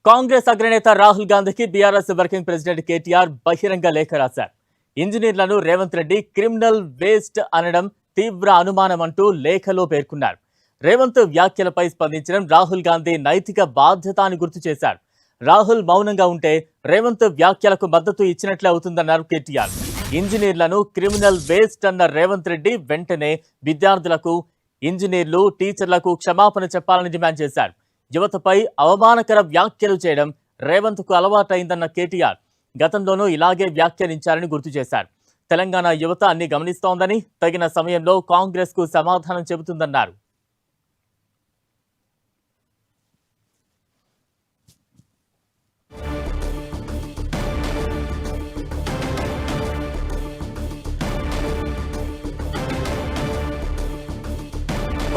కాంగ్రెస్ అగ్రనేత రాహుల్ గాంధీకి BRS working president KTR బహిరంగ లేఖ రాశారు. ఇంజనీర్లను రేవంత్ రెడ్డి క్రిమినల్ వేస్ట్ అనడం తీవ్ర అనుమానం అంటూ లేఖలో పేర్కొన్నారు. రేవంత్ వ్యాఖ్యలపై స్పందించడం రాహుల్ గాంధీ నైతిక బాధ్యత అని గుర్తు చేశారు. రాహుల్ మౌనంగా ఉంటే రేవంత్ వ్యాఖ్యలకు మద్దతు ఇచ్చినట్లే అవుతుందన్నారు కేటీఆర్. ఇంజనీర్లను క్రిమినల్ వేస్ట్ అన్న రేవంత్ రెడ్డి వెంటనే విద్యార్థులకు, ఇంజనీర్లు, టీచర్లకు క్షమాపణ చెప్పాలని డిమాండ్ చేశారు. యువతపై అవమానకర వ్యాఖ్యలు చేయడం రేవంత్ కు అలవాటైందన్న కేటీఆర్ గతంలోనూ ఇలాగే వ్యాఖ్యానించారని గుర్తు చేశారు. తెలంగాణ యువత అన్ని గమనిస్తోందని, తగిన సమయంలో కాంగ్రెస్ కు సమాధానం చెబుతుందన్నారు.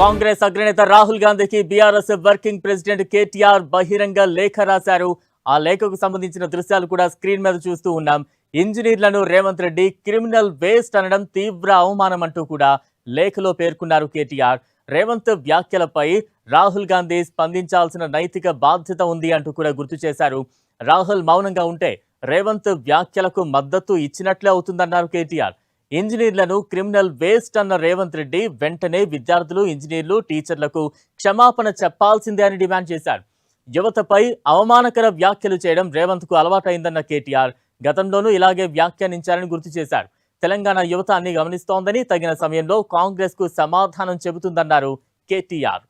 కాంగ్రెస్ అగ్రనేత రాహుల్ గాంధీకి బీఆర్ఎస్ వర్కింగ్ ప్రెసిడెంట్ కేటీఆర్ బహిరంగ లేఖ రాశారు. ఆ లేఖకు సంబంధించిన దృశ్యాలు కూడా స్క్రీన్ మీద చూస్తూ ఉన్నాం. ఇంజనీర్లను రేవంత్ రెడ్డి క్రిమినల్ వేస్ట్ అనడం తీవ్ర అవమానం అంటూ కూడా లేఖలో పేర్కొన్నారు కేటీఆర్. రేవంత్ వ్యాఖ్యలపై రాహుల్ గాంధీ స్పందించాల్సిన నైతిక బాధ్యత ఉంది అంటూ కూడా గుర్తు చేశారు. రాహుల్ మౌనంగా ఉంటే రేవంత్ వ్యాఖ్యలకు మద్దతు ఇచ్చినట్లే అవుతుందన్నారు కేటీఆర్. ఇంజనీర్లను క్రిమినల్ వేస్ట్ అన్న రేవంత్ రెడ్డి వెంటనే విద్యార్థులు, ఇంజనీర్లు, టీచర్లకు క్షమాపణ చెప్పాల్సిందే అని డిమాండ్ చేశారు. యువతపై అవమానకర వ్యాఖ్యలు చేయడం రేవంత్ కు అలవాటైందన్న కేటీఆర్ గతంలోనూ ఇలాగే వ్యాఖ్యానించారని గుర్తు చేశారు. తెలంగాణ యువత అన్ని గమనిస్తోందని, తగిన సమయంలో కాంగ్రెస్ కు సమాధానం చెబుతుందన్నారు కేటీఆర్.